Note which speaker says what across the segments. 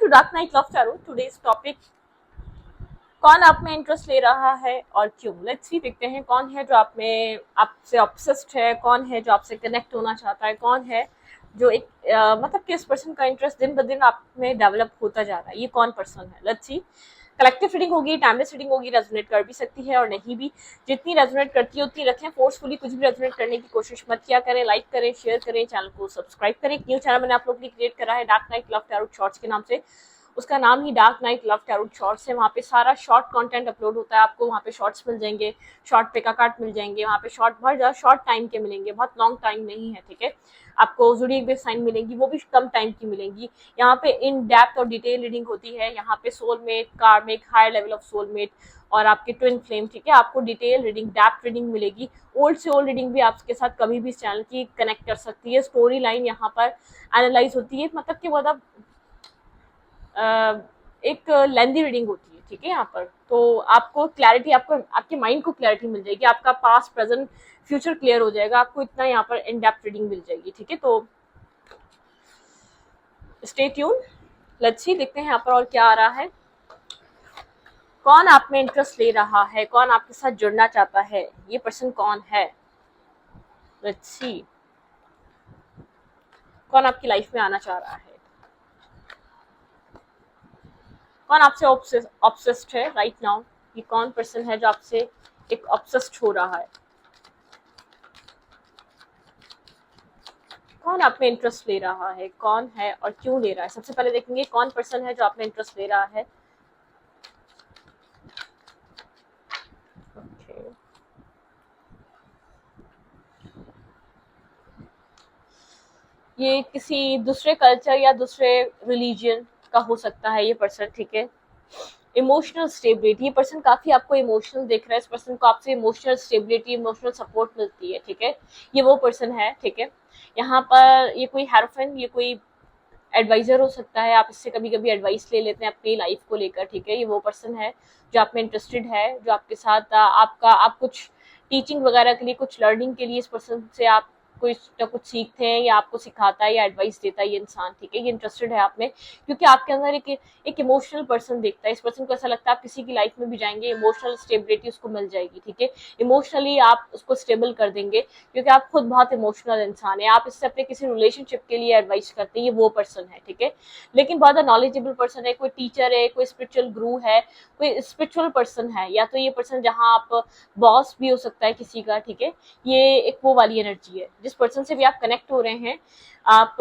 Speaker 1: to Dark Knight Love Tarot. Today's topic, कौन आप में इंटरेस्ट ले रहा है और क्यों। लेट्स सी, देखते हैं कौन है जो आप में आपसे ऑब्सेस्ड है, कौन है जो आपसे कनेक्ट होना चाहता है, कौन है जो एक मतलब किस पर्सन का इंटरेस्ट दिन ब दिन आप में डेवलप होता जा रहा है, ये कौन पर्सन है। लेट्स सी, कलेक्टिव रीडिंग होगी, टाइमलेस रीडिंग होगी, रेजोनेट कर भी सकती है और नहीं भी। जितनी रेजोनेट करती है उतनी रखें, फोर्सफुली कुछ भी रेजोनेट करने की कोशिश मत किया करें। लाइक करें, शेयर करें, चैनल को सब्सक्राइब करें। एक न्यू चैनल मैंने आप लोग के लिए क्रिएट करा है dark night love tarot shorts के नाम से। उसका नाम ही dark night love tarot shorts है। वहाँ पे सारा शॉर्ट कंटेंट अपलोड होता है, आपको वहाँ पे शॉर्ट्स मिल जाएंगे, शॉर्ट पिका कार्ड मिल जाएंगे, वहाँ पे शॉर्ट बहुत ज़्यादा शॉर्ट टाइम के मिलेंगे, बहुत लॉन्ग टाइम नहीं है, ठीक है। आपको ज़ोडिएक बेस्ड साइन मिलेंगी, वो भी कम टाइम की मिलेंगी। यहाँ पे इन डेप्थ और डिटेल रीडिंग होती है। यहाँ पे सोलमेट, कार्मिक, हायर लेवल ऑफ सोलमेट और आपके ट्विन फ्लेम, ठीक है। आपको डिटेल रीडिंग, डेप्थ रीडिंग मिलेगी। ओल्ड से ओल्ड रीडिंग भी आपके साथ कभी भी इस चैनल की कनेक्ट कर सकती है। स्टोरी लाइन यहाँ पर एनालाइज होती है, मतलब कि मतलब एक लेंदी रीडिंग होती है, ठीक है। यहाँ पर तो आपको क्लैरिटी, आपको आपके माइंड को क्लैरिटी मिल जाएगी, आपका पास्ट प्रेजेंट फ्यूचर क्लियर हो जाएगा, आपको इतना यहाँ पर इन डेप्थ रीडिंग मिल जाएगी, ठीक है। तो स्टे ट्यून, लेट्स सी, देखते हैं यहाँ पर और क्या आ रहा है। कौन आप में इंटरेस्ट ले रहा है, कौन आपके साथ जुड़ना चाहता है, ये पर्सन कौन है। लेट्स सी, कौन आपकी लाइफ में आना चाह रहा है, कौन आपसे ऑब्सेस्ड है राइट नाउ। ये कौन पर्सन है जो आपसे एक ऑब्सेस्ड हो रहा है, कौन आप में इंटरेस्ट ले रहा है, कौन है और क्यों ले रहा है। सबसे पहले देखेंगे कौन पर्सन है जो आप में इंटरेस्ट ले रहा है। ये किसी दूसरे कल्चर या दूसरे रिलीजन का हो सकता है ये पर्सन, ठीक है। इमोशनल स्टेबिलिटी, ये पर्सन काफी आपको इमोशनल देख रहा है। इस पर्सन को आपसे इमोशनल स्टेबिलिटी, इमोशनल सपोर्ट मिलती है, ठीक है। ये वो पर्सन है, ठीक है। यहाँ पर ये कोई हेरोफिन, ये कोई एडवाइजर हो सकता है, आप इससे कभी कभी एडवाइस ले लेते हैं अपनी लाइफ को लेकर, ठीक है। ये वो पर्सन है जो आप में इंटरेस्टेड है, जो आपके साथ आप कुछ टीचिंग वगैरह के लिए, कुछ लर्निंग के लिए इस पर्सन से आप कुछ ना कुछ सीखते हैं या आपको सिखाता है या एडवाइस देता है ये इंसान, ठीक है। ये इंटरेस्टेड है आप में क्योंकि आपके अंदर एक इमोशनल पर्सन देखता है। इस पर्सन को ऐसा लगता है आप किसी की लाइफ में भी जाएंगे, इमोशनल स्टेबिलिटी उसको मिल जाएगी, ठीक है। इमोशनली आप उसको स्टेबल कर देंगे क्योंकि आप खुद बहुत इमोशनल इंसान है। आप इससे अपने किसी रिलेशनशिप के लिए एडवाइस करते हैं, ये वो पर्सन है, ठीक है। लेकिन बहुत नॉलेजेबल पर्सन है, कोई टीचर है, कोई स्पिरिचुअल गुरु है, कोई स्पिरिचुअल पर्सन है, या तो ये पर्सन जहाँ आप बॉस भी हो सकता है किसी का, ठीक है। ये एक वो वाली एनर्जी है। जिस पर्सन से भी आप कनेक्ट हो रहे हैं, आप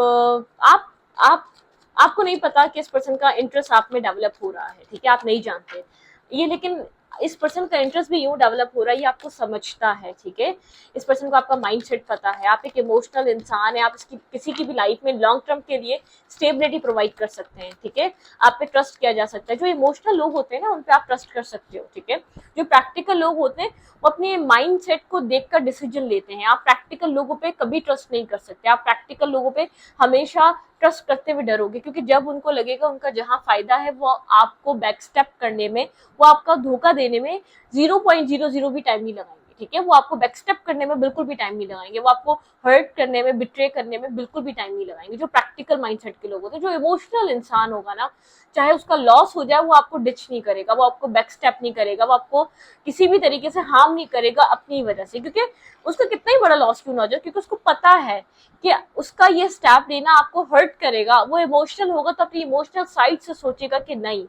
Speaker 1: आपको नहीं पता कि इस पर्सन का इंटरेस्ट आप में डेवलप हो रहा है, ठीक है। आप नहीं जानते ये, लेकिन इस पर्सन का इंटरेस्ट भी यूं डेवलप हो रहा है, ये आपको समझता है, ठीक है। इस पर्सन को आपका माइंडसेट पता है, आप एक इमोशनल इंसान है, आप इसकी किसी की भी लाइफ में लॉन्ग टर्म के लिए स्टेबिलिटी प्रोवाइड कर सकते हैं, ठीक है। आप पे ट्रस्ट किया जा सकता है। जो इमोशनल लोग होते हैं ना, उन पे आप ट्रस्ट कर सकते हो, ठीक है। जो प्रैक्टिकल लोग होते हैं वो अपने माइंडसेट को देखकर डिसीजन लेते हैं। आप प्रैक्टिकल लोगों पे कभी ट्रस्ट नहीं कर सकते। आप प्रैक्टिकल लोगों पे हमेशा ट्रस्ट करते हुए डरोगे क्योंकि जब उनको लगेगा उनका जहां फायदा है वो आपको बैकस्टेप करने में, वो आपका धोखा देने में 0.00 भी टाइम नहीं लगाएंगे, ठीक है। वो आपको बैकस्टेप करने में बिल्कुल भी टाइम नहीं लगाएंगे, वो आपको हर्ट करने में, बिट्रे करने में बिल्कुल भी टाइम नहीं लगाएंगे। जो प्रैक्टिकल माइंडसेट के लोग होते हैं, जो इमोशनल इंसान होगा ना, चाहे उसका लॉस हो जाए, वो आपको डिच नहीं करेगा, वो आपको बैकस्टेप नहीं करेगा, वो आपको किसी भी तरीके से हार्म नहीं करेगा अपनी वजह से, क्योंकि उसका कितना ही बड़ा लॉस क्यों ना हो जाए, क्योंकि उसको पता है कि उसका ये स्टेप लेना आपको हर्ट करेगा। वो इमोशनल होगा तो अपनी इमोशनल साइड से सोचेगा कि नहीं,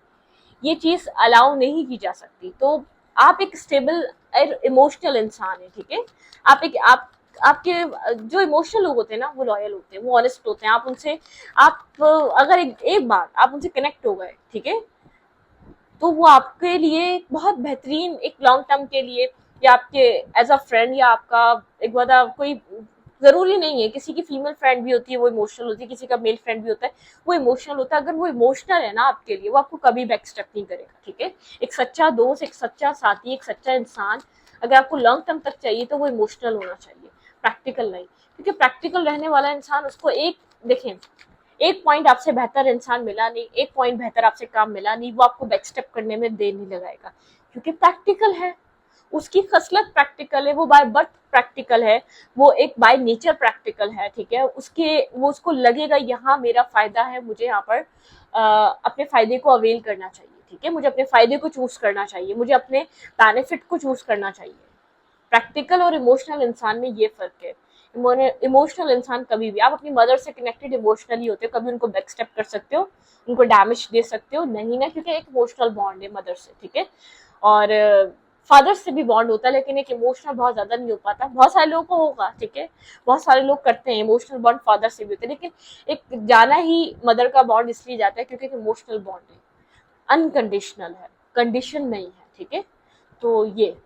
Speaker 1: ये चीज अलाउ नहीं की जा सकती। तो आप एक स्टेबल इमोशनल इंसान है, ठीक है। आपके जो इमोशनल लोग होते हैं ना, वो लॉयल होते हैं, वो ऑनेस्ट होते हैं। आप उनसे आप अगर एक बार आप उनसे कनेक्ट हो गए, ठीक है, तो वो आपके लिए बहुत बेहतरीन एक लॉन्ग टर्म के लिए, या आपके एज अ फ्रेंड, या आपका एक बार कोई जरूरी नहीं है, किसी की फीमेल फ्रेंड भी होती है वो इमोशनल होती है, किसी का मेल फ्रेंड भी होता है वो इमोशनल होता है। अगर वो इमोशनल है ना आपके लिए, वो आपको कभी बैकस्टेप नहीं करेगा, ठीक है। एक सच्चा दोस्त, एक सच्चा साथी, एक सच्चा इंसान अगर आपको लॉन्ग टर्म तक चाहिए तो वो इमोशनल होना चाहिए, प्रैक्टिकल नहीं। क्योंकि प्रैक्टिकल रहने वाला इंसान, उसको एक देखें, एक पॉइंट आपसे बेहतर इंसान मिला नहीं, एक पॉइंट बेहतर आपसे काम मिला नहीं, वो आपको बैकस्टेप करने में देर नहीं लगाएगा क्योंकि प्रैक्टिकल है। उसकी खसलत प्रैक्टिकल है, वो बाय बर्थ प्रैक्टिकल है, वो एक बाय नेचर प्रैक्टिकल है, ठीक है। वो उसको लगेगा यहाँ मेरा फायदा है, मुझे यहाँ पर अपने फायदे को अवेल करना चाहिए, ठीक है, मुझे अपने फायदे को चूज करना चाहिए, मुझे अपने बेनिफिट को चूज करना चाहिए। प्रैक्टिकल और इमोशनल इंसान में ये फर्क है। इमोशनल इंसान कभी भी, आप अपनी मदर से कनेक्टेड इमोशनली होते हो, कभी उनको बैक स्टेप कर सकते हो, उनको डैमेज दे सकते हो नहीं ना, क्योंकि एक इमोशनल बॉन्ड है मदर से, ठीक है। और फादर से भी बॉन्ड होता है, लेकिन एक इमोशनल बहुत ज्यादा नहीं हो पाता। बहुत सारे लोगों को होगा, ठीक है, बहुत सारे लोग करते हैं इमोशनल बॉन्ड फादर से भी होते हैं, लेकिन एक जाना ही मदर का बॉन्ड इसलिए जाता है क्योंकि एक इमोशनल बॉन्ड है, अनकंडीशनल है, कंडीशन नहीं है, ठीक है। तो ये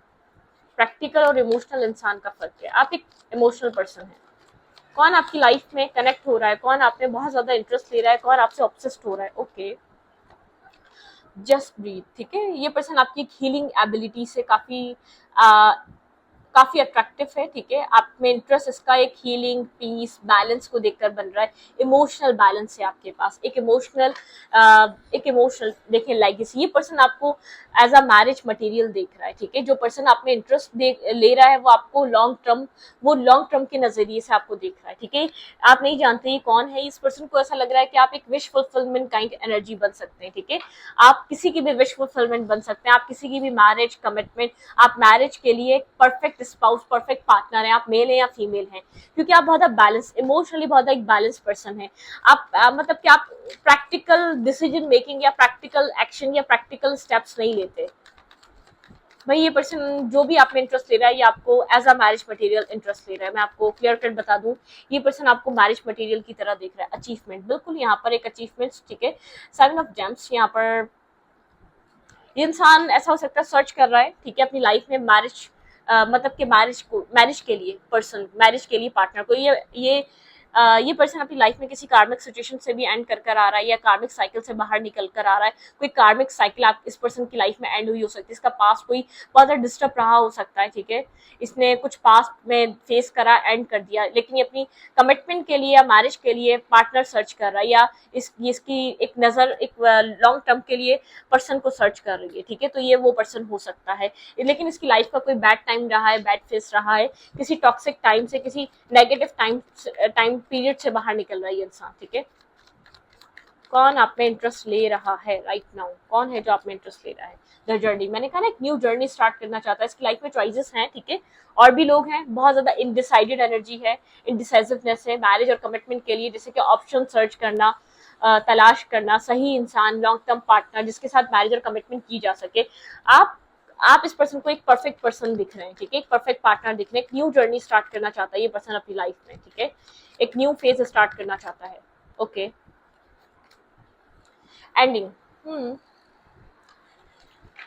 Speaker 1: प्रैक्टिकल और इमोशनल इंसान का फर्क है। आप एक इमोशनल पर्सन है, कौन आपकी लाइफ में कनेक्ट हो रहा है, कौन आप में बहुत ज्यादा इंटरेस्ट ले रहा है, कौन आपसे ऑब्सेस्ड हो रहा है, ओके, जस्ट ब्रीथ, ठीक है। ये पर्सन आपकी एक हीलिंग एबिलिटी से काफी अट्रैक्टिव है, ठीक है। आप में इंटरेस्ट इसका एक हीलिंग, पीस, बैलेंस को देखकर बन रहा है। इमोशनल बैलेंस है आपके पास, एक इमोशनल देखिए लेगेसी। ये पर्सन आपको एज अ मैरिज मटेरियल देख रहा है, ठीक है। जो पर्सन आप में इंटरेस्ट ले रहा है वो आपको लॉन्ग टर्म के नजरिए से आपको देख रहा है, ठीक है। आप नहीं जानते ये कौन है, इस पर्सन को ऐसा लग रहा है कि आप एक विश फुलफिलमेंट काइंड एनर्जी बन सकते हैं, ठीक है। आप किसी की भी विश फुलफिलमेंट बन सकते हैं, आप किसी की भी मैरिज कमिटमेंट, आप मैरिज के लिए परफेक्ट स्पाउस, परफेक्ट पार्टनर है, आप मेल है या फीमेल है, क्योंकि आप बहुत बैलेंस, इमोशनली बहुत एक बैलेंस पर्सन है। आप मतलब कि आप प्रैक्टिकल डिसीजन मेकिंग या प्रैक्टिकल एक्शन या प्रैक्टिकल स्टेप्स नहीं लेते। भाई ये पर्सन जो भी आप में इंटरेस्ट ले रहा है, ये आपको as a marriage material interest ले रहा है। मैं आपको क्लियर कट बता दूं, ये पर्सन आपको मैरिज मटेरियल की तरह देख रहा है। अचीवमेंट, बिल्कुल यहाँ पर एक अचीवमेंट, ठीक है। 7 ऑफ जेम्स, यहाँ पर ये इंसान ऐसा हो सकता है सर्च कर रहा है, ठीक है, अपनी लाइफ में मैरिज, मतलब कि मैरिज के लिए पर्सन, मैरिज के लिए पार्टनर को, ये पर्सन अपनी लाइफ में किसी कार्मिक सिचुएशन से भी एंड कर आ रहा है, या कार्मिक साइकिल से बाहर निकल कर आ रहा है। कोई कार्मिक साइकिल आप इस पर्सन की लाइफ में एंड हुई हो सकती है, इसका पास्ट कोई बहुत ज्यादा डिस्टर्ब रहा हो सकता है, ठीक है। इसने कुछ पास्ट में फेस करा, एंड कर दिया, लेकिन ये अपनी कमिटमेंट के लिए या मैरिज के लिए पार्टनर सर्च कर रहा है, या इसकी एक नजर एक लॉन्ग टर्म के लिए पर्सन को सर्च कर रही है, ठीक है। तो ये वो पर्सन हो सकता है, लेकिन इसकी लाइफ का कोई बैड टाइम रहा है, बैड फेस रहा है, किसी टॉक्सिक टाइम से, किसी नेगेटिव टाइम पीरियड से बाहर निकल रहा है ये इंसान, ठीक है। कौन आप में इंटरेस्ट ले रहा है राइट नाउ, कौन है जो आप में इंटरेस्ट ले रहा है। द जर्नी, मैंने कहा ना एक न्यू जर्नी स्टार्ट करना चाहता है, इसकी लाइफ में चॉइसेस हैं, ठीक है। और भी लोग हैं, बहुत ज्यादा इनडिसाइडेड एनर्जी है, इनडिसाइसिवनेस है मैरिज और कमिटमेंट के लिए, जैसे कि ऑप्शन सर्च करना, तलाश करना, सही इंसान, लॉन्ग टर्म पार्टनर जिसके साथ मैरिज और कमिटमेंट की जा सके। आप इस पर्सन को एक परफेक्ट पर्सन दिख रहे हैं, ठीक है, एक परफेक्ट पार्टनर दिख रहे हैं। एक न्यू जर्नी स्टार्ट करना चाहता है ये पर्सन अपनी लाइफ में, ठीक है, एक न्यू फेज स्टार्ट करना चाहता है, ओके। एंडिंग,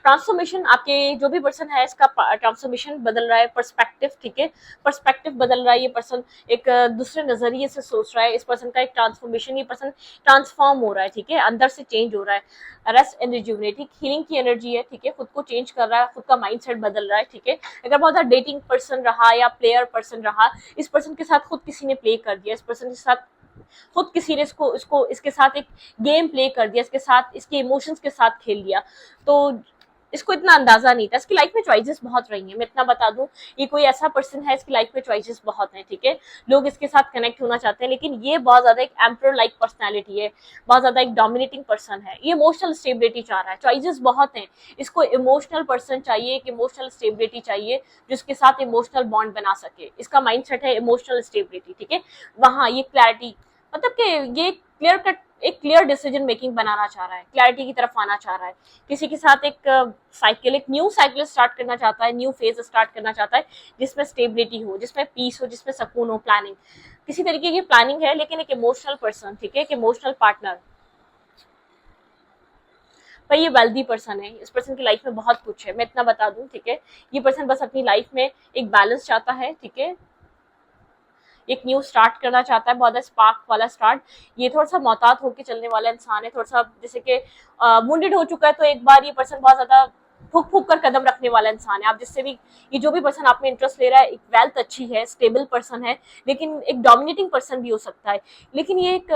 Speaker 1: ट्रांसफॉर्मेशन, आपके जो भी पर्सन है इसका ट्रांसफॉर्मेशन बदल रहा है, पर्सपेक्टिव, ठीक है, पर्सपेक्टिव बदल रहा है। ये पर्सन एक दूसरे नजरिए से सोच रहा है, इस पर्सन का एक ट्रांसफॉर्मेशन, ये पर्सन ट्रांसफॉर्म हो रहा है, ठीक है, अंदर से चेंज हो रहा है। रेस्ट एंड रिजुविनेटिंग, हीलिंग की एनर्जी है, ठीक है, खुद को चेंज कर रहा है, खुद का माइंडसेट बदल रहा है, ठीक है। अगर बहुत ज्यादा डेटिंग पर्सन रहा या प्लेयर पर्सन रहा, इस पर्सन के साथ खुद किसी ने प्ले कर दिया, इस पर्सन के साथ खुद किसी ने इसके साथ एक गेम प्ले कर दिया, इसके साथ इसके इमोशंस के साथ खेल लिया, तो इसको इतना अंदाजा नहीं था। इसकी लाइफ में चॉइसेस बहुत रही हैं, मैं इतना बता दूं, ये कोई ऐसा पर्सन है इसकी लाइफ में चॉइसेस बहुत हैं, ठीक है। लोग इसके साथ कनेक्ट होना चाहते हैं, लेकिन ये बहुत ज्यादा एक एम्परर लाइक पर्सनैलिटी है, बहुत ज्यादा एक डोमिनेटिंग पर्सन है। ये इमोशनल स्टेबिलिटी चाह रहा है, चॉइसेस बहुत हैं, इसको इमोशनल पर्सन चाहिए, एक इमोशनल स्टेबिलिटी चाहिए जिसके साथ इमोशनल बॉन्ड बना सके। इसका माइंडसेट है इमोशनल स्टेबिलिटी, ठीक है। वहाँ ये क्लैरिटी, मतलब कि ये क्लियर कट एक क्लियर डिसीजन मेकिंग बनाना चाह रहा है, क्लैरिटी की तरफ आना चाह रहा है, किसी के साथ एक साइकिल, एक न्यू साइकिल स्टार्ट करना चाहता है, न्यू फेज स्टार्ट करना चाहता है, जिसमें स्टेबिलिटी हो, जिसमें पीस हो, जिसमें सुकून हो, प्लानिंग, किसी तरीके की प्लानिंग है, लेकिन एक इमोशनल पर्सन, ठीक है, एक इमोशनल पार्टनर। पर ये वेल्दी पर्सन है, इस पर्सन की लाइफ में बहुत कुछ है, मैं इतना बता दूं, ठीक है। ये पर्सन बस अपनी लाइफ में एक बैलेंस चाहता है, ठीक है, एक न्यू स्टार्ट करना चाहता है, बहुत स्पार्क वाला स्टार्ट। ये थोड़ा सा मोहतात होकर चलने वाला इंसान है, थोड़ा सा जैसे कि वुंडेड हो चुका है, तो एक बार ये पर्सन बहुत ज्यादा फूक फूक कर कदम रखने वाला इंसान है। आप जिससे भी, ये जो भी पर्सन आप में इंटरेस्ट ले रहा है, एक वेल्थ अच्छी है, स्टेबल पर्सन है, लेकिन एक डोमिनेटिंग पर्सन भी हो सकता है। लेकिन ये एक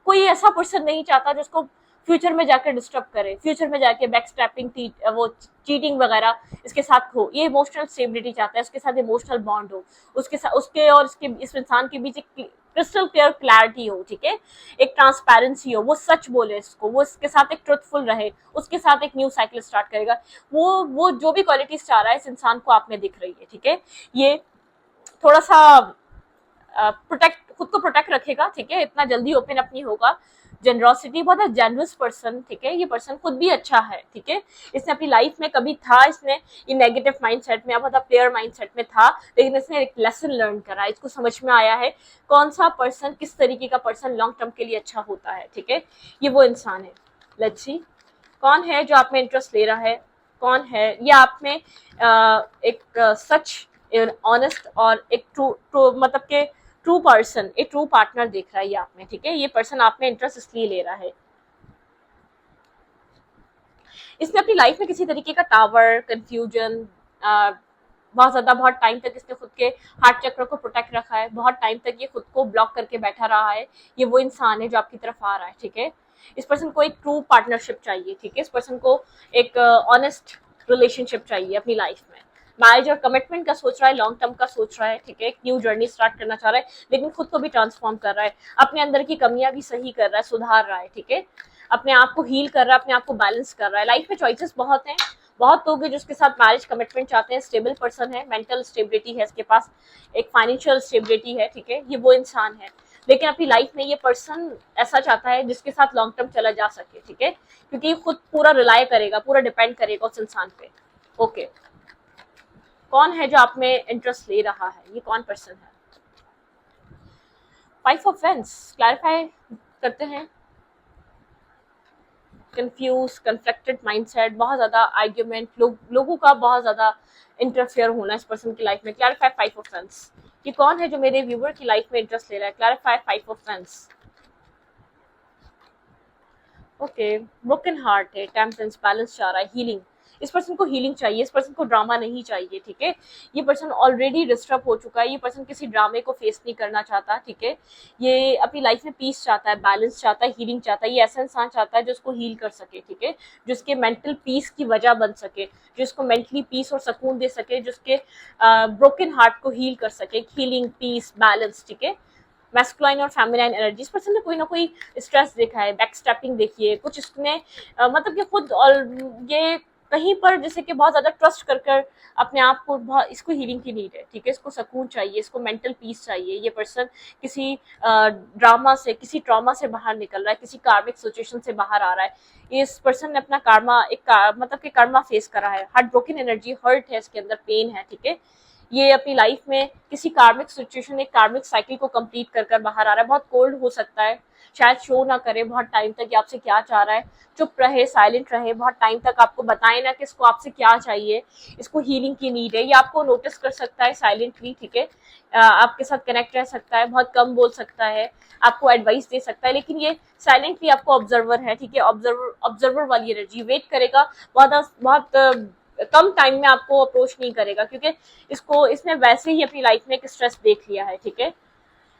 Speaker 1: कोई ऐसा पर्सन नहीं चाहता जिसको फ्यूचर में जाकर डिस्टर्ब करे, फ्यूचर में जाके बैक स्टैपिंग, वो चीटिंग वगैरह इसके साथ हो। ये इमोशनल स्टेबिलिटी चाहता है, उसके साथ इमोशनल बॉन्ड हो, उसके साथ उसके और इसके इस इंसान के बीच एक क्रिस्टल क्लियर क्लैरिटी हो, ठीक है, एक ट्रांसपेरेंसी हो, वो सच बोले इसको, वो इसके साथ एक ट्रुथफुल रहे, उसके साथ एक न्यू साइकिल स्टार्ट करेगा। वो जो भी क्वालिटीज चाह रहा है इस इंसान को आप में दिख रही है, ठीक है। ये थोड़ा सा प्रोटेक्ट, खुद को प्रोटेक्ट रखेगा, ठीक है, इतना जल्दी ओपन अप नहीं होगा। जनरॉसिटी, बहुत जेनरस पर्सन, ठीक है, ये पर्सन खुद भी अच्छा है, ठीक है। इसने अपनी लाइफ में कभी था, इसने ये नेगेटिव माइंडसेट में या बहुत प्लेयर माइंडसेट में था, लेकिन इसने एक लेसन लर्न करा, इसको समझ में आया है कौन सा पर्सन, किस तरीके का पर्सन लॉन्ग टर्म के लिए अच्छा होता है, ठीक है। ये वो इंसान है। लेट्स सी कौन है जो आप में इंटरेस्ट ले रहा है, कौन है ये आप में एक सच, ऑनेस्ट और एक ट्रू मतलब के ट्रू पर्सन, एक ट्रू पार्टनर देख रहा है ये आप में, ठीक है। ये पर्सन आप में इंटरेस्ट इसलिए ले रहा है, इसने अपनी लाइफ में किसी तरीके का टावर, कंफ्यूजन, बहुत ज्यादा, बहुत टाइम तक इसने खुद के हार्ट चक्र को प्रोटेक्ट रखा है, बहुत टाइम तक ये खुद को ब्लॉक करके बैठा रहा है। ये वो इंसान है जो आपकी तरफ आ रहा है, ठीक है। इस पर्सन को एक ट्रू पार्टनरशिप चाहिए, ठीक है। इस पर्सन को एक ऑनेस्ट रिलेशनशिप चाहिए अपनी लाइफ में। मैरिज और कमिटमेंट का सोच रहा है, लॉन्ग टर्म का सोच रहा है, ठीक है। एक न्यू जर्नी स्टार्ट करना चाह रहा है, लेकिन खुद को भी ट्रांसफॉर्म कर रहा है, अपने अंदर की कमियां भी सही कर रहा है, सुधार रहा है, ठीक है। अपने आप को हील कर रहा है, अपने आप को बैलेंस कर रहा है। लाइफ में चॉइसेस बहुत हैं, बहुत लोग हैं जिसके साथ मैरिज कमिटमेंट चाहते हैं, स्टेबल पर्सन है, मेंटल स्टेबिलिटी है इसके पास, एक फाइनेंशियल स्टेबिलिटी है, ठीक है। ये वो इंसान है, लेकिन अपनी लाइफ में ये पर्सन ऐसा चाहता है जिसके साथ लॉन्ग टर्म चला जा सके, ठीक है, क्योंकि खुद पूरा रिलाय करेगा, पूरा डिपेंड करेगा उस इंसान पे। ओके, कौन है जो आप में इंटरेस्ट ले रहा है, ये कौन पर्सन है? 5 ऑफ वेंस क्लैरिफाई करते हैं। कंफ्यूज, कन्फ्लिक्टेड माइंडसेट, बहुत ज्यादा आर्ग्यूमेंट, लोगों का बहुत ज्यादा इंटरफेयर होना इस पर्सन की लाइफ में। क्लैरिफाई 5 ऑफ वेंस, ये कौन है जो मेरे व्यूअर की लाइफ में इंटरेस्ट ले रहा है? Clarify 5 of wands. Okay, broken heart है, टेम्परेंस, बैलेंस चाह रहा है, हीलिंग, इस पर्सन को हीलिंग चाहिए, इस पर्सन को ड्रामा नहीं चाहिए, ठीक है। ये पर्सन ऑलरेडी डिस्टर्ब हो चुका है, ये पर्सन किसी ड्रामे को फेस नहीं करना चाहता, ठीक है। ये अपनी लाइफ में पीस चाहता है, बैलेंस चाहता है, हीलिंग चाहता है। ये ऐसा इंसान चाहता है जो उसको हील कर सके, ठीक है, जिसके मेंटल पीस की वजह बन सके, जिसको मेंटली पीस और सुकून दे सके, जिसके ब्रोकन हार्ट को हील कर सके। हीलिंग, पीस, बैलेंस, ठीक है। मैस्कुलाइन और फेमिनाइन एनर्जी, इस पर्सन ने कोई ना कोई स्ट्रेस देखा है, बैक स्टैपिंग देखी है, कुछ इसने मतलब कि खुद, और ये कहीं पर जैसे कि बहुत ज्यादा ट्रस्ट कर कर अपने आप को, बहुत, इसको हीलिंग की नीड है, ठीक है। इसको सुकून चाहिए, इसको मेंटल पीस चाहिए। ये पर्सन किसी ड्रामा से, किसी ट्रॉमा से बाहर निकल रहा है, किसी कार्मिक सिचुएशन से बाहर आ रहा है। इस पर्सन ने अपना कार्मा, मतलब कि कर्मा फेस करा है। हार्ट ब्रोकन एनर्जी, हर्ट है इसके अंदर, पेन है, ठीक है। ये अपनी लाइफ में किसी कार्मिक सिचुएशन, एक कार्मिक साइकिल को कंप्लीट कर कर बाहर आ रहा है। बहुत कोल्ड हो सकता है, शायद शो ना करे बहुत टाइम तक, आपसे क्या चाह रहा है, चुप रहे, साइलेंट रहे, बहुत टाइम तक आपको बताए ना कि इसको आपसे क्या चाहिए। इसको हीलिंग की नीड है, ये आपको नोटिस कर सकता है साइलेंटली, ठीक है। आपके साथ कनेक्ट रह सकता है, बहुत कम बोल सकता है, आपको एडवाइस दे सकता है, लेकिन ये साइलेंटली आपको ऑब्जर्वर है, ठीक है। ऑब्जर्वर वाली एनर्जी, वेट करेगा, बहुत कम टाइम में आपको अप्रोच नहीं करेगा, क्योंकि इसने वैसे ही अपनी लाइफ में एक स्ट्रेस देख लिया है, ठीक है।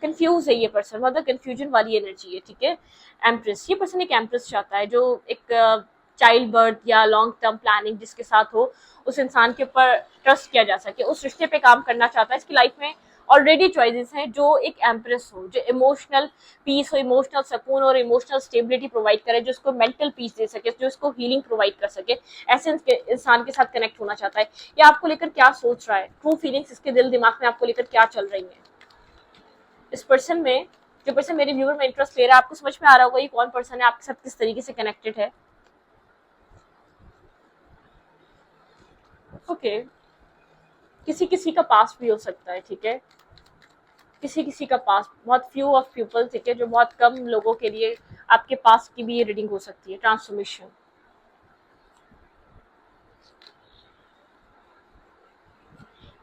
Speaker 1: कंफ्यूज है ये पर्सन, मतलब कंफ्यूजन वाली एनर्जी है, ठीक है। एम्प्रेस, ये पर्सन एक एम्प्रेस चाहता है जो एक चाइल्ड बर्थ या लॉन्ग टर्म प्लानिंग जिसके साथ हो, उस इंसान के ऊपर ट्रस्ट किया जा सके, उस रिश्ते पे काम करना चाहता है। इसकी लाइफ में ऑलरेडी चॉइसेस हैं, जो एक एम्प्रेस हो, जो इमोशनल पीस हो, इमोशनल सुकून और इमोशनल स्टेबिलिटी प्रोवाइड करे, जो उसको मेंटल पीस दे सके, जो उसको हीलिंग प्रोवाइड कर सके। ऐसे इंसान के साथ कनेक्ट होना चाहता है। ये आपको लेकर क्या सोच रहा है, ट्रू फीलिंग्स इसके दिल दिमाग में आपको लेकर क्या चल रही है? इस पर्सन में, जो पर्सन मेरे व्यूअर में इंटरेस्ट ले रहा है, आपको समझ में आ रहा होगा ये कौन पर्सन है, आपके साथ किस तरीके से कनेक्टेड है। ओके, किसी किसी का पास्ट भी हो सकता है, ठीक है। किसी किसी का पास्ट, बहुत फ्यू ऑफ पीपल, ठीक है, जो बहुत कम लोगों के लिए आपके पास्ट की भी ये रीडिंग हो सकती है। ट्रांसफॉर्मेशन,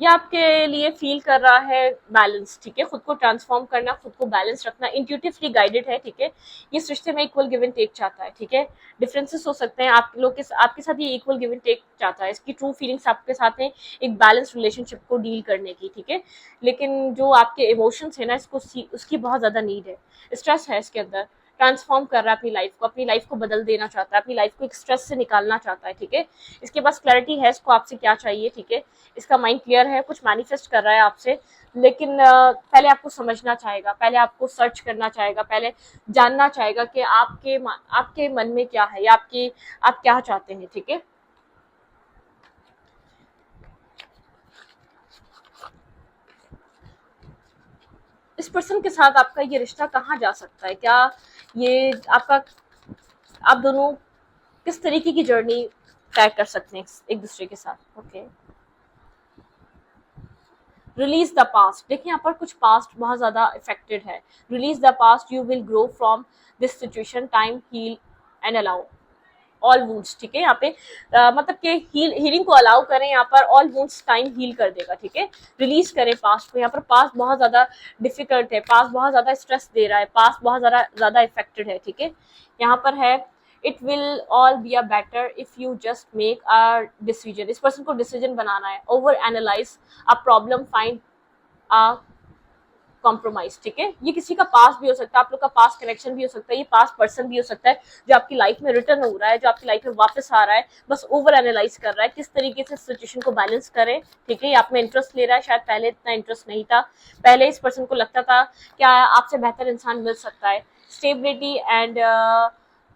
Speaker 1: ये आपके लिए फील कर रहा है बैलेंस, ठीक है। खुद को ट्रांसफॉर्म करना, खुद को बैलेंस रखना, इंट्यूटिवली गाइडेड है, ठीक है। ये रिश्ते में इक्वल गिव एंड टेक चाहता है, ठीक है। डिफरेंसेस हो सकते हैं आप लोग के, आपके साथ ये इक्वल गिव एंड टेक चाहता है। इसकी ट्रू फीलिंग्स आपके साथ हैं, एक बैलेंस रिलेशनशिप को डील करने की, ठीक है। लेकिन जो आपके इमोशंस है ना, इसको उसकी बहुत ज्यादा नीड है, स्ट्रेस है इसके अंदर, ट्रांसफॉर्म कर रहा है अपनी लाइफ को बदल देना चाहता है, अपनी लाइफ को एक स्ट्रेस से निकालना चाहता है, ठीक है। इसके पास क्लैरिटी है इसको आपसे क्या चाहिए, ठीक है। इसका माइंड क्लियर है, कुछ मैनिफेस्ट कर रहा है आपसे, लेकिन पहले आपको समझना चाहेगा, पहले आपको सर्च करना चाहेगा, पहले जानना चाहेगा कि आपके मन में क्या है या आप क्या चाहते हैं, ठीक है। इस पर्सन के साथ आपका ये रिश्ता कहाँ जा सकता है, क्या ये आपका आप दोनों किस तरीके की जर्नी तय कर सकते हैं एक दूसरे के साथ। Okay, release the past. देखिए यहाँ पर कुछ पास्ट बहुत ज्यादा इफेक्टेड है। Release the past, you will grow from this situation, time heal and allow all wounds, ठीक है। यहाँ पे मतलब कि हीलिंग को अलाउ करें, यहाँ पर ऑल वुंड्स टाइम हील कर देगा, ठीक है। रिलीज करें पास्ट को। यहाँ पर पास्ट बहुत ज्यादा डिफिकल्ट है, पास्ट बहुत ज्यादा स्ट्रेस दे रहा है, पास्ट बहुत ज्यादा इफेक्टेड है, ठीक है। यहाँ पर है it will all be a better if you just make a decision. इस पर्सन को डिसीजन बनाना है, over analyse a problem, find a compromise, ठीक है। ये किसी का पास भी हो सकता है, आप लोग का पास कनेक्शन भी हो सकता है, ये पास पर्सन भी हो सकता है जो आपकी लाइफ में रिटर्न हो रहा है, जो आपकी लाइफ में वापस आ रहा है, बस ओवर एनालाइज कर रहा है किस तरीके से सिचुएशन को बैलेंस करें, ठीक है। ये आप में इंटरेस्ट ले रहा है, शायद पहले इतना इंटरेस्ट नहीं था, पहले इस पर्सन को लगता था क्या आपसे बेहतर इंसान मिल सकता है। Stability and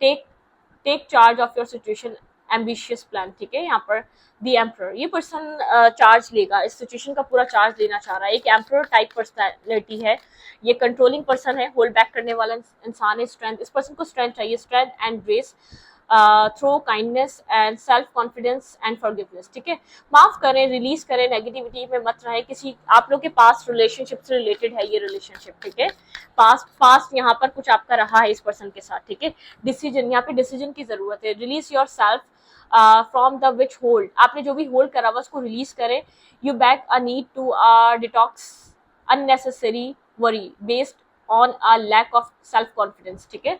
Speaker 1: take charge of your situation, ambitious plan, ठीक है। यहाँ पर द एम्परर, ये पर्सन चार्ज लेगा, इस सिचुएशन का पूरा चार्ज लेना चाह रहा है। एक एम्परर टाइप पर्सनैलिटी है, ये कंट्रोलिंग पर्सन है, होल्ड बैक करने वाला इंसान है। स्ट्रेंथ, इस पर्सन को स्ट्रेंथ चाहिए, strength and grace through kindness and self confidence and forgiveness, ठीक है। माफ करें, रिलीज करें, नेगेटिविटी में मत रहे। किसी आप लोग के पास रिलेशनशिप से रिलेटेड है ये रिलेशनशिप, ठीक है। पास्ट यहाँ पर कुछ आपका रहा है इस पर्सन के साथ, ठीक है। डिसीजन, यहाँ पे डिसीजन की जरूरत है। Release yourself from the which hold, आपने जो भी होल्ड करा हुआ उसको रिलीज करें। You back a need to detox unnecessary worry based on a lack of self confidence, ठीक है।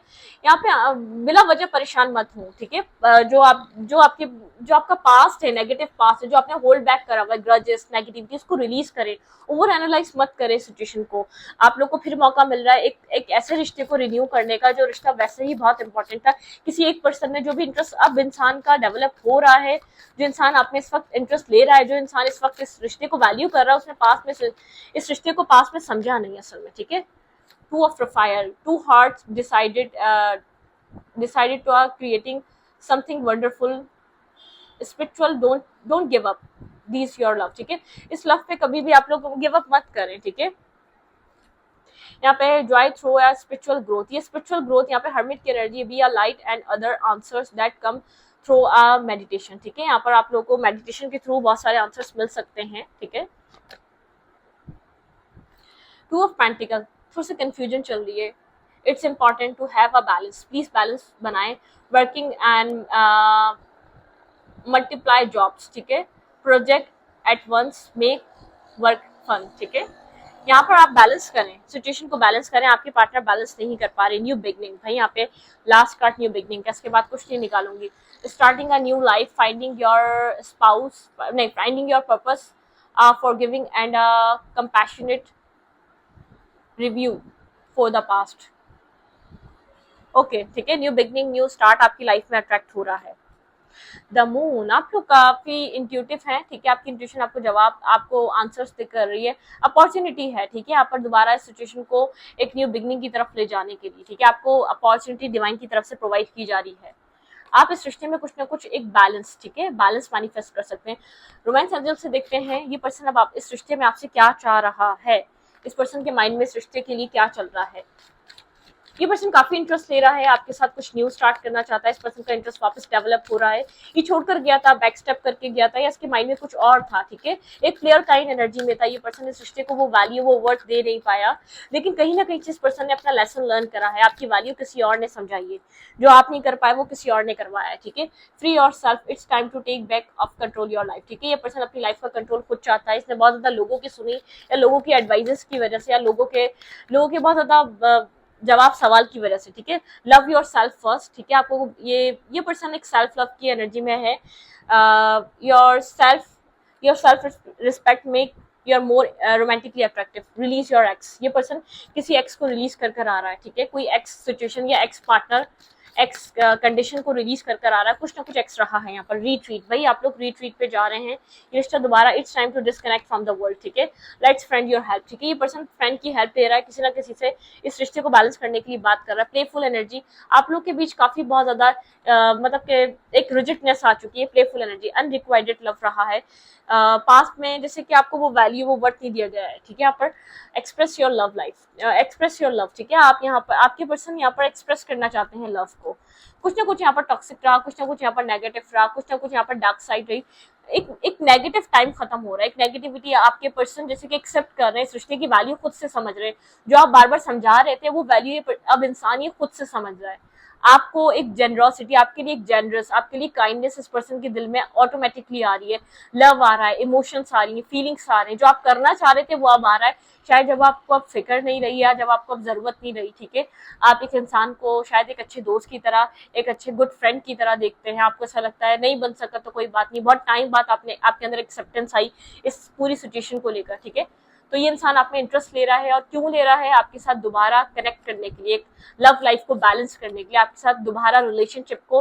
Speaker 1: यहाँ पे बिला वजह परेशान मत हो, ठीक है। जो आपका पास्ट है, नेगेटिव पास्ट है, जो आपने होल्ड बैक करा हुआ ग्रजेस, नेगेटिविटी, उसको रिलीज करें, ओवर एनालाइज मत करें सिचुएशन को। आप लोग को फिर मौका मिल रहा है एक ऐसे रिश्ते को रिन्यू करने का जो रिश्ता वैसे ही बहुत इंपॉर्टेंट था। किसी एक पर्सन ने जो भी इंटरेस्ट अब इंसान का डेवलप हो रहा है, जो इंसान आप में इस वक्त इंटरेस्ट ले रहा है, जो इंसान इस वक्त इस रिश्ते को वैल्यू कर रहा है, उसने पास्ट में इस रिश्ते को पास्ट में समझा नहीं असल में, ठीक है। Two of fire, two hearts decided to are creating something wonderful, spiritual. Don't give up these your love, ठीक है। इस लव पे कभी भी आप लोग गिव अप मत करें, ठीक है। यहाँ पे joy through a spiritual growth, ये spiritual growth यहाँ पे hermit की energy, be a light and other answers that come through a meditation, ठीक है। यहाँ पर आप लोगों को मेडिटेशन के थ्रू बहुत सारे आंसर्स मिल सकते हैं, ठीक है। टू ऑफ पेंटिकल, थोड़ी सी कंफ्यूजन चल रही है। It's important to have a balance, please balance बनाएं। वर्किंग एंड मल्टीप्लाई जॉब्स, ठीक है। Project at once, make work fun, ठीक है। यहाँ पर आप बैलेंस करें, सिचुएशन को बैलेंस करें। आपके पार्टनर बैलेंस नहीं कर पा रहे। न्यू बिगनिंग, भाई यहाँ पे लास्ट कार्ड न्यू बिगनिंग का, इसके बाद कुछ नहीं निकालूंगी। Starting a new life, finding your spouse, नहीं, finding your purpose, forgiving and compassionate review for the past. Okay, ठीक है। न्यू बिगनिंग, न्यू स्टार्ट आपकी लाइफ में अट्रैक्ट हो रहा है। द मून, आप लोग काफी इंट्यूटिव हैं, ठीक है। आपकी इंट्यूशन आपको जवाब, आपको आंसर्स दे कर रही है। अपॉर्चुनिटी है, ठीक है। यहाँ पर दोबारा इस सिचुएशन को एक न्यू बिगनिंग की तरफ ले जाने के लिए, ठीक है, आपको अपॉर्चुनिटी डिवाइन की तरफ से प्रोवाइड की जा रही है। आप इस रिश्ते में कुछ ना कुछ एक बैलेंस, ठीक है, बैलेंस मैनिफेस्ट कर सकते हैं। रोमांस एंजल से देखते हैं ये पर्सन अब आप इस रिश्ते में आपसे क्या चाह रहा है। इस पर्सन के माइंड में इस रिश्ते के लिए क्या चल रहा है। ये पर्सन काफी इंटरेस्ट ले रहा है, आपके साथ कुछ न्यू स्टार्ट करना चाहता है। इस पर्सन का इंटरेस्ट वापस डेवलप हो रहा है। ये छोड़कर गया था, बैक स्टेप करके गया था, या इसके माइंड में कुछ और था, ठीक है। एक क्लियर काइंड एनर्जी में था ये पर्सन। इस रिश्ते को वो वैल्यू, वो वर्थ दे नहीं पाया, लेकिन कहीं ना कहीं इस पर्सन ने अपना लेसन लर्न करा है। आपकी वैल्यू किसी और ने समझाई है, जो आप नहीं कर पाए वो किसी और ने करवाया है, ठीक है। Free yourself, it's time to take back of control your life, ठीक है। ये पर्सन अपनी लाइफ का कंट्रोल खुद चाहता है। इसने बहुत ज्यादा लोगों की सुनी, या लोगों की एडवाइजेस की वजह से, या लोगों के बहुत ज्यादा जवाब सवाल की वजह से, ठीक है। लव योर सेल्फ फर्स्ट, ठीक है। आपको ये पर्सन एक सेल्फ लव की एनर्जी में है। Your self respect make you are more romantically attractive, release your ex. ये पर्सन किसी एक्स को रिलीज कर आ रहा है, ठीक है, कोई एक्स सिचुएशन या एक्स पार्टनर एक्स कंडीशन को रिलीज कर आ रहा है, कुछ ना कुछ एक्स रहा है यहाँ पर। रीट्रीट, भाई आप लोग रीट्रीट पे जा रहे हैं, ये रिश्ता दोबारा, it's time to disconnect from the world, ठीक है। लेट्स फ्रेंड योर हेल्प, ठीक है, ये पर्सन फ्रेंड की हेल्प ले रहा है किसी ना किसी से, इस रिश्ते को बैलेंस करने के लिए बात कर रहा है। प्लेफुल एनर्जी, आप लोग के बीच काफी बहुत ज्यादा मतलब कि एक रिजिडनेस आ चुकी है, प्लेफुल एनर्जी, अनरिक्वाइटेड लव रहा है पास्ट में, जैसे कि आपको वो वैल्यू, वो वर्थ नहीं दिया गया है, ठीक है। यहाँ पर express your love life, express your love, ठीक है, आप यहाँ पर, आपके पर्सन यहाँ पर एक्सप्रेस करना चाहते हैं लव को। कुछ ना कुछ यहाँ पर टॉक्सिक रहा, कुछ ना कुछ यहाँ पर नेगेटिव रहा, कुछ ना कुछ यहाँ पर डार्क साइड रही, एक नेगेटिव टाइम खत्म हो रहा है, एक नेगेटिविटी आपके पर्सन जैसे कि एक्सेप्ट कर रहे हैं, इस रिश्ते की वैल्यू खुद से समझ रहे हैं, जो आप बार बार समझा रहे थे वो वैल्यू अब इंसान ये खुद से समझ रहा है। आपको एक जेनरोसिटी, आपके लिए एक जेनरस, आपके लिए काइंडनेस इस पर्सन के दिल में ऑटोमेटिकली आ रही है, लव आ रहा है, इमोशंस आ रही है, फीलिंग्स आ रहे हैं, जो आप करना चाह रहे थे वो अब आ रहा है, शायद जब आपको अब फिक्र नहीं रही है, जब आपको अब जरूरत नहीं रही, ठीक है। आप एक इंसान को शायद एक अच्छे दोस्त की तरह, एक अच्छे गुड फ्रेंड की तरह देखते हैं, आपको ऐसा लगता है नहीं बन सका तो कोई बात नहीं, बहुत टाइम बाद आपके अंदर एक्सेप्टेंस आई इस पूरी सिचुएशन को लेकर, ठीक है। तो ये इंसान आप में इंटरेस्ट ले रहा है, और क्यों ले रहा है, आपके साथ दोबारा कनेक्ट करने के लिए, एक लव लाइफ को बैलेंस करने के लिए, आपके साथ दोबारा रिलेशनशिप को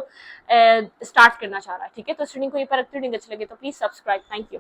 Speaker 1: स्टार्ट करना चाह रहा है, ठीक है। तो स्टूडेंट को ये पर अच्छी लगे तो प्लीज सब्सक्राइब। Thank you.